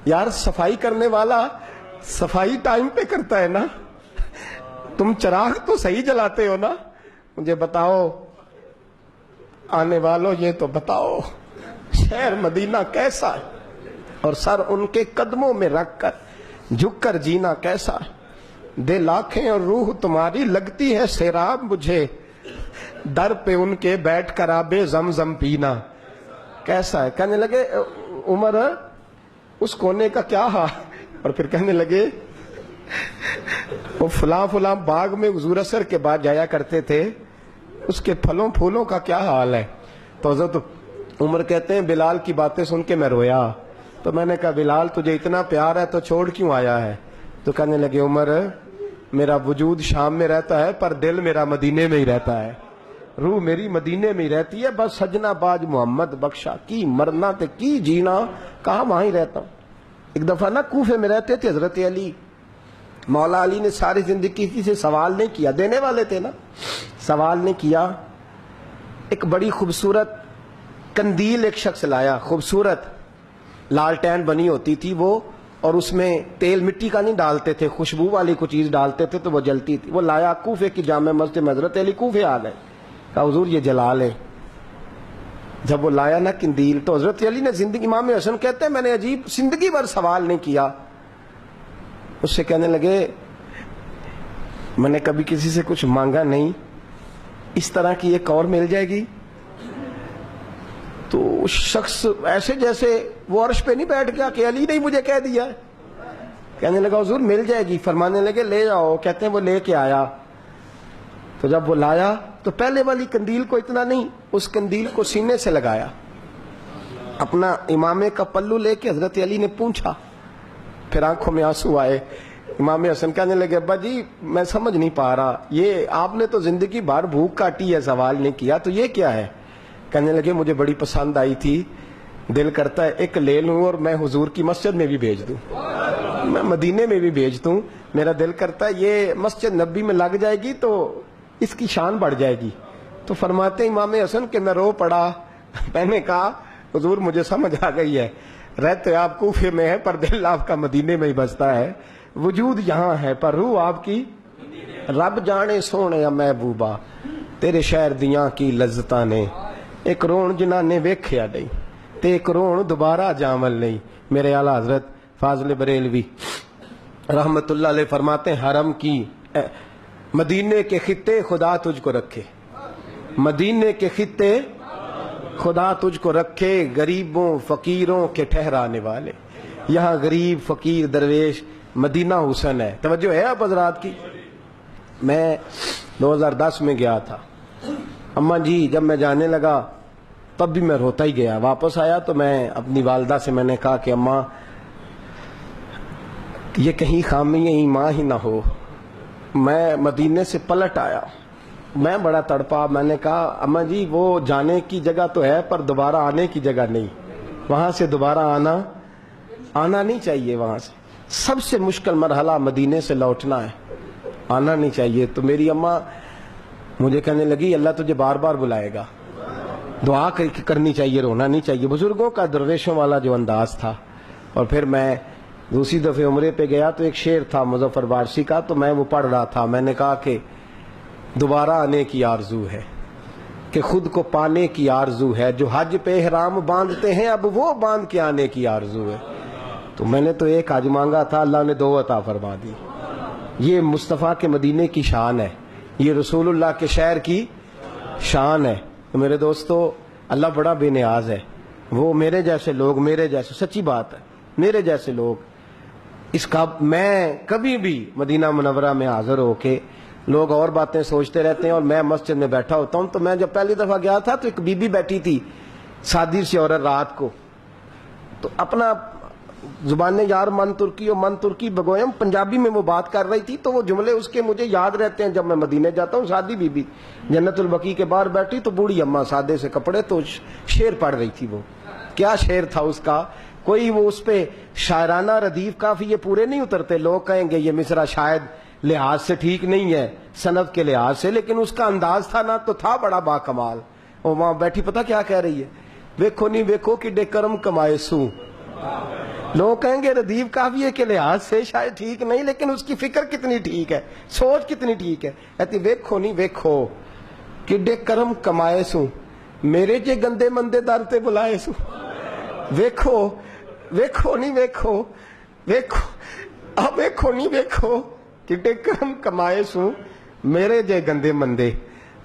یار صفائی کرنے والا صفائی ٹائم پہ کرتا ہے نا، تم چراغ تو صحیح جلاتے ہو نا، مجھے بتاؤ آنے والوں یہ تو بتاؤ شہر مدینہ کیسا ہے، اور سر ان کے قدموں میں رکھ کر جھک کر جینا کیسا ہے، دل آنکھیں اور روح تمہاری لگتی ہے سیراب مجھے، در پہ ان کے بیٹھ کر آب زمزم پینا کیسا ہے۔ کہنے لگے عمر اس کونے کا کیا حال، اور پھر کہنے لگے وہ فلاں فلاں باغ میں حضور اثر کے بعد جایا کرتے تھے، اس کے پھلوں پھولوں کا کیا حال ہے۔ تو حضرت عمر کہتے ہیں بلال کی باتیں سن کے میں رویا، تو میں نے کہا بلال تجھے اتنا پیار ہے تو چھوڑ کیوں آیا ہے؟ تو کہنے لگے عمر میرا وجود شام میں رہتا ہے پر دل میرا مدینے میں ہی رہتا ہے، روح میری مدینے میں ہی رہتی ہے، بس سجنا باج محمد بخشا کی مرنا تے کی جینا، کہاں وہاں ہی رہتا ہوں۔ ایک دفعہ نا کوفے میں رہتے تھے حضرت علی، مولا علی نے ساری زندگی کسی سے سوال نہیں کیا، دینے والے تھے نا، سوال نہیں کیا۔ ایک بڑی خوبصورت قندیل ایک شخص لایا، خوبصورت لالٹین بنی ہوتی تھی وہ، اور اس میں تیل مٹی کا نہیں ڈالتے تھے، خوشبو والی کوئی چیز ڈالتے تھے تو وہ جلتی تھی۔ وہ لایا کوفے کی جامع مسجد میں، حضرت علی کوفے آ گئے، کہا حضور یہ جلا لیں۔ جب وہ لایا نا قندیل تو حضرت علی نے زندگی، امام حسن کہتے ہیں میں نے عجیب زندگی بھر سوال نہیں کیا، اس سے کہنے لگے میں نے کبھی کسی سے کچھ مانگا نہیں، اس طرح کی ایک اور مل جائے گی؟ تو اس شخص ایسے جیسے وہ عرش پہ نہیں بیٹھ گیا کہ علی نے مجھے کہہ دیا ہے، کہنے لگا حضور مل جائے گی، فرمانے لگے لے جاؤ، کہتے ہیں وہ لے کے آیا۔ تو جب وہ لایا تو پہلے والی قندیل کو اتنا نہیں، اس قندیل کو سینے سے لگایا، اپنا امامے کا پلو لے کے حضرت علی نے پوچھا، پھر آنکھوں میں آنسو آئے۔ امام حسن کہنے لگے ابا جی میں سمجھ نہیں پا رہا، یہ آپ نے تو زندگی بھر بھوک کاٹی ہے، سوال نہیں کیا، تو یہ کیا ہے؟ کہنے لگے مجھے بڑی پسند آئی تھی، دل کرتا ہے ایک لے لوں اور میں حضور کی مسجد میں بھی بھیج دوں، میں مدینے میں بھی بھیج دوں، میرا دل کرتا ہے یہ مسجد نبی میں لگ جائے گی تو اس کی شان بڑھ جائے گی۔ تو فرماتے ہیں امام حسن کہ میں رو پڑا، میں نے کہا حضور مجھے سمجھ آ گئی ہے، رہتے آپ کوفے میں ہے پر دل آپ کا مدینے میں ہی بستا ہے، وجود یہاں ہے پر روح آپ کی، رب جانے سونے یا محبوبہ تیرے شہر دیاں کی لذتاں نے، ایک رون جنہاں نے ویکھیا نہیں تے ایک رون دوبارہ جامل نہیں۔ میرے اعلیٰ حضرت فاضل بریلوی رحمت اللہ علیہ فرماتے ہیں حرم کی مدینے کے خطے خدا تجھ کو رکھے، مدینے کے خطے خدا تجھ کو رکھے، غریبوں فقیروں کے ٹھہرانے والے، یہاں غریب فقیر درویش مدینہ حسن ہے۔ توجہ ہے آپ حضرات کی؟ میں 2010 میں گیا تھا، اماں جی جب میں جانے لگا تب بھی میں روتا ہی گیا، واپس آیا تو میں اپنی والدہ سے میں نے کہا کہ اماں یہ کہیں خامی ایمان ہی نہ ہو، میں مدینے سے پلٹ آیا، میں بڑا تڑپا، میں نے کہا اماں جی وہ جانے کی جگہ تو ہے پر دوبارہ آنے کی جگہ نہیں، وہاں سے دوبارہ آنا نہیں چاہیے، وہاں سے سب سے مشکل مرحلہ مدینے سے لوٹنا ہے، آنا نہیں چاہیے۔ تو میری اماں مجھے کہنے لگی اللہ تجھے بار بار بلائے گا، دعا کرنی چاہیے، رونا نہیں چاہیے، بزرگوں کا درویشوں والا جو انداز تھا۔ اور پھر میں دوسری دفعہ عمرے پہ گیا تو ایک شعر تھا مظفر وارثی کا، تو میں وہ پڑھ رہا تھا، میں نے کہا کہ دوبارہ آنے کی آرزو ہے، کہ خود کو پانے کی آرزو ہے، جو حج پہ احرام باندھتے ہیں اب وہ باندھ کے آنے کی آرزو ہے۔ تو میں نے تو ایک حج مانگا تھا، اللہ نے 2 عطا فرما دی۔ یہ مصطفیٰ کے مدینے کی شان ہے، یہ رسول اللہ کے شہر کی شان ہے۔ تو میرے دوستو اللہ بڑا بے نیاز ہے، وہ میرے جیسے لوگ، میرے جیسے، سچی بات ہے، میرے جیسے لوگ اس کا، میں کبھی بھی مدینہ منورہ میں حاضر ہو کے لوگ اور باتیں سوچتے رہتے ہیں اور میں مسجد میں بیٹھا ہوتا ہوں، تو میں جب پہلی دفعہ گیا تھا تو ایک بی بی بیٹھی تھی سادی سی عورت رات کو، تو اپنا زبان یار من ترکی و من ترکی بگویم پنجابی میں وہ بات کر رہی تھی، تو وہ جملے اس کے مجھے یاد رہتے ہیں جب میں مدینے جاتا ہوں۔ سادی بی بی جنت البقیع کے باہر بیٹھی تو بوڑھی اماں سادے سے کپڑے، تو شعر پڑھ رہی تھی، وہ کیا شعر تھا اس کا، کوئی وہ اس پہ شاعرانہ ردیف کافی یہ پورے نہیں اترتے، لوگ کہیں گے یہ مصرع شاید لحاظ سے ٹھیک نہیں ہے صنعت کے لحاظ سے، لیکن اس کا انداز تھا نا تو تھا بڑا با کمال۔ اور وہاں بیٹھی پتہ کیا کہہ رہی ہے، ویکھو نہیں ویکھو کہ ڈے کرم کمائے سوں، لوگ کہیں گے ردیف قافیے کے لحاظ سے شاید ٹھیک نہیں، لیکن اس کی فکر کتنی ٹھیک ہے، سوچ کتنی ٹھیک ہے. کہتی ویکھو نہیں ویکھو کڈے کرم کمائے سوں، میرے جے گندے مندے در تے بلائے سوں. ویکھو ویکھو نہیں ویکھو ویکھو اب ویکھو نہیں ویکھو کڈے کرم کمائے سوں، میرے جے گندے مندے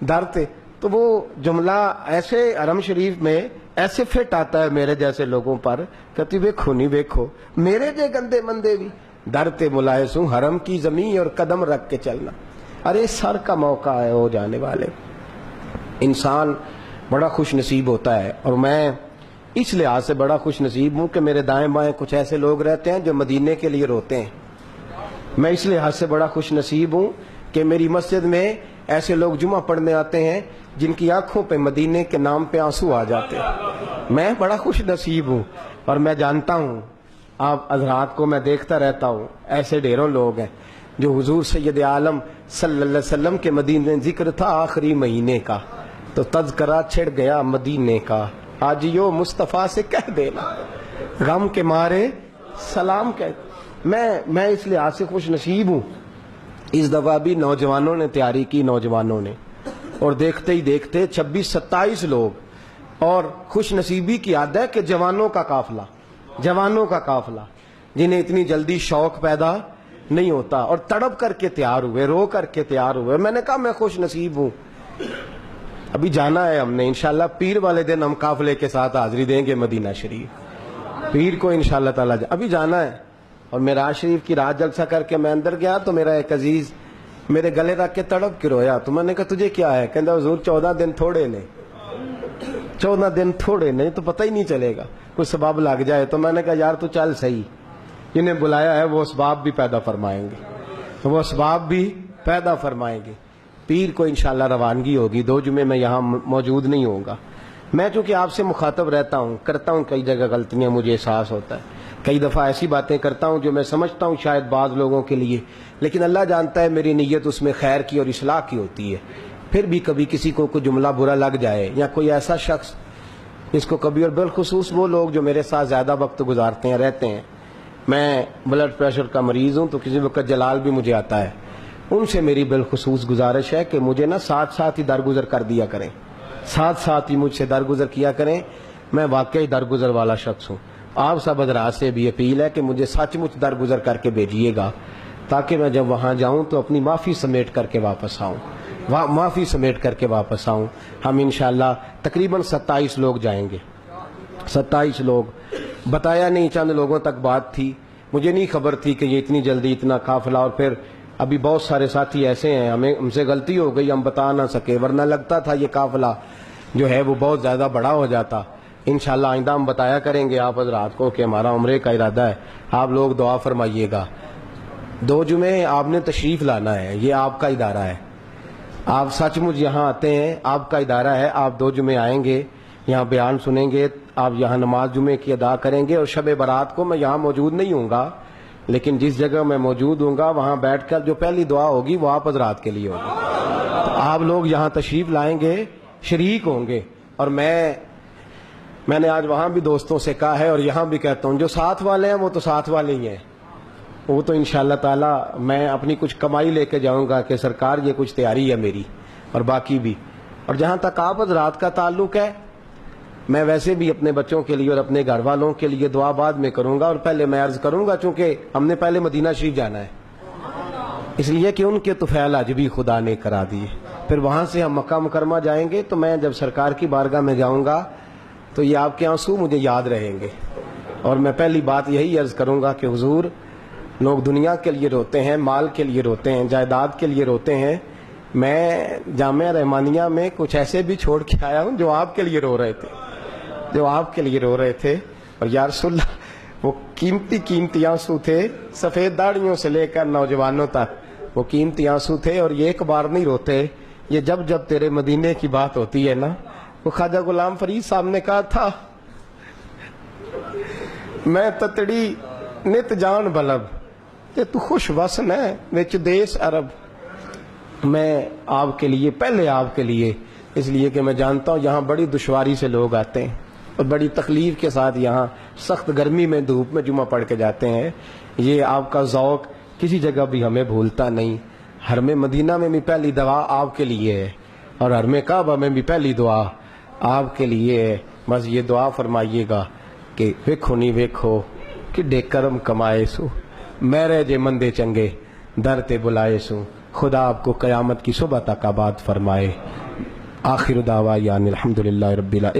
در تے. تو وہ جملہ ایسے حرم شریف میں ایسے فٹ آتا ہے میرے جیسے لوگوں پر. کہتی ویکھو نہیں ویکھو میرے جے گندے مندے بھی در تے ملائے سوں، حرم کی زمین اور قدم رکھ کے چلنا. ارے سر کا موقع ہے ہو جانے والے. انسان بڑا خوش نصیب ہوتا ہے، اور میں اس لحاظ سے بڑا خوش نصیب ہوں کہ میرے دائیں بائیں کچھ ایسے لوگ رہتے ہیں جو مدینے کے لیے روتے ہیں. میں اس لحاظ سے بڑا خوش نصیب ہوں کہ میری مسجد میں ایسے لوگ جمعہ پڑھنے آتے ہیں جن کی آنکھوں پہ مدینے کے نام پہ آنسو آ جاتے ہیں. میں بڑا خوش نصیب ہوں، اور میں جانتا ہوں آپ حضرات کو میں دیکھتا رہتا ہوں، ایسے ڈھیروں لوگ ہیں جو حضور سید عالم صلی اللہ علیہ وسلم کے مدینے ذکر تھا آخری مہینے کا تو تذکرہ چھڑ گیا مدینے کا. آجیو مصطفیٰ سے کہہ دینا غم کے مارے سلام کہہ. میں اس لحاظ سے خوش نصیب ہوں. اس دفعہ بھی نوجوانوں نے تیاری کی، نوجوانوں نے، اور دیکھتے ہی دیکھتے 26-27 لوگ. اور خوش نصیبی کی عادت ہے کہ جوانوں کا قافلہ جنہیں اتنی جلدی شوق پیدا نہیں ہوتا اور تڑپ کر کے تیار ہوئے، رو کر کے تیار ہوئے. میں نے کہا میں خوش نصیب ہوں. ابھی جانا ہے ہم نے انشاءاللہ، پیر والے دن ہم قافلے کے ساتھ حاضری دیں گے مدینہ شریف. پیر کو انشاءاللہ تعالی ابھی جانا ہے. اور معراج شریف کی رات جلسہ کر کے میں اندر گیا تو میرا ایک عزیز میرے گلے رکھ کے تڑپ کے رویا. تو میں نے کہا تجھے کیا ہے؟ کہتا حضور 14 دن تھوڑے نہیں تو پتہ ہی نہیں چلے گا، کوئی سبب لگ جائے. تو میں نے کہا یار تو چل صحیح، جنہیں بلایا ہے وہ اسباب بھی پیدا فرمائیں گے. پیر کو انشاءاللہ روانگی ہوگی. 2 جمعے میں یہاں موجود نہیں ہوں گا. میں چونکہ آپ سے مخاطب رہتا ہوں، کرتا ہوں کئی جگہ غلطیاں، مجھے احساس ہوتا ہے. کئی دفعہ ایسی باتیں کرتا ہوں جو میں سمجھتا ہوں شاید بعض لوگوں کے لیے، لیکن اللہ جانتا ہے میری نیت اس میں خیر کی اور اصلاح کی ہوتی ہے. پھر بھی کبھی کسی کو کوئی جملہ برا لگ جائے، یا کوئی ایسا شخص جس کو کبھی، اور بالخصوص وہ لوگ جو میرے ساتھ زیادہ وقت گزارتے ہیں رہتے ہیں. میں بلڈ پریشر کا مریض ہوں تو کسی وقت جلال بھی مجھے آتا ہے. ان سے میری بالخصوص گزارش ہے کہ مجھے ساتھ ہی درگزر کر دیا کریں، ساتھ ہی مجھ سے درگزر کیا کریں. میں واقعی درگزر والا شخص ہوں. آپ سب حضرات سے بھی اپیل ہے کہ مجھے سچ مچ درگزر کر کے بھیجیے گا، تاکہ میں جب وہاں جاؤں تو اپنی معافی سمیٹ کر کے واپس آؤں. ہم انشاءاللہ تقریباً 27 لوگ جائیں گے. 27 لوگ بتایا نہیں، چند لوگوں تک بات تھی. مجھے نہیں خبر تھی کہ یہ اتنی جلدی اتنا قافلہ. اور پھر ابھی بہت سارے ساتھی ایسے ہیں، ہم سے غلطی ہو گئی، ہم بتا نہ سکے، ورنہ لگتا تھا یہ قافلہ جو ہے وہ بہت زیادہ بڑا ہو جاتا. انشاءاللہ آئندہ ہم بتایا کریں گے آپ حضرات کو کہ ہمارا عمرے کا ارادہ ہے. آپ لوگ دعا فرمائیے گا. 2 جمعے آپ نے تشریف لانا ہے، یہ آپ کا ادارہ ہے. آپ سچ مچ یہاں آتے ہیں، آپ کا ادارہ ہے. آپ 2 جمعے آئیں گے، یہاں بیان سنیں گے، آپ یہاں نماز جمعے کی ادا کریں گے. اور شب برات کو میں یہاں موجود نہیں ہوں گا، لیکن جس جگہ میں موجود ہوں گا وہاں بیٹھ کر جو پہلی دعا ہوگی وہ آپ حضرات کے لیے ہوگی. تو آپ لوگ یہاں تشریف لائیں گے، شریک ہوں گے. اور میں نے آج وہاں بھی دوستوں سے کہا ہے اور یہاں بھی کہتا ہوں، جو ساتھ والے ہیں وہ تو ساتھ والے ہی ہیں. وہ تو انشاءاللہ تعالی میں اپنی کچھ کمائی لے کے جاؤں گا کہ سرکار یہ کچھ تیاری ہے میری، اور باقی بھی. اور جہاں تک آپ حضرات کا تعلق ہے، میں ویسے بھی اپنے بچوں کے لیے اور اپنے گھر والوں کے لیے دعا بعد میں کروں گا. اور پہلے میں عرض کروں گا، چونکہ ہم نے پہلے مدینہ شریف جانا ہے، اس لیے کہ ان کے طفیل آج بھی خدا نے کرا دیے. پھر وہاں سے ہم مکہ مکرمہ جائیں گے. تو میں جب سرکار کی بارگاہ میں جاؤں گا تو یہ آپ کے آنسو مجھے یاد رہیں گے. اور میں پہلی بات یہی عرض کروں گا کہ حضور، لوگ دنیا کے لیے روتے ہیں، مال کے لیے روتے ہیں، جائیداد کے لیے روتے ہیں. میں جامعہ رحمانیہ میں کچھ ایسے بھی چھوڑ کے آیا ہوں جو آپ کے لیے رو رہے تھے. اور یا رسول اللہ، وہ قیمتی آنسو تھے، سفید داڑھیوں سے لے کر نوجوانوں تک وہ قیمتی آنسو تھے. اور یہ ایک بار نہیں روتے، یہ جب تیرے مدینے کی بات ہوتی ہے نا. وہ خواجہ غلام فرید صاحب نے کہا تھا، میں تتڑی نت جان بلب تے تو خوش وسن ہے وچ دیس عرب. میں آپ کے لیے، پہلے آپ کے لیے، اس لیے کہ میں جانتا ہوں یہاں بڑی دشواری سے لوگ آتے ہیں. اور بڑی تکلیف کے ساتھ یہاں سخت گرمی میں دھوپ میں جمعہ پڑھ کے جاتے ہیں. یہ آپ کا ذوق کسی جگہ بھی ہمیں بھولتا نہیں. حرم مدینہ میں بھی پہلی دعا آپ کے لیے ہے اور حرم کعبہ میں بھی پہلی دعا آپ کے لیے ہے. بس یہ دعا فرمائیے گا کہ ویکھو نہیں ویکھو کہ کرم کمائے سو میرے جے مندے چنگے در تے بلائے سو. خدا آپ کو قیامت کی صبح تک آباد فرمائے. آخر دعویٰ الحمدللہ رب العالمین.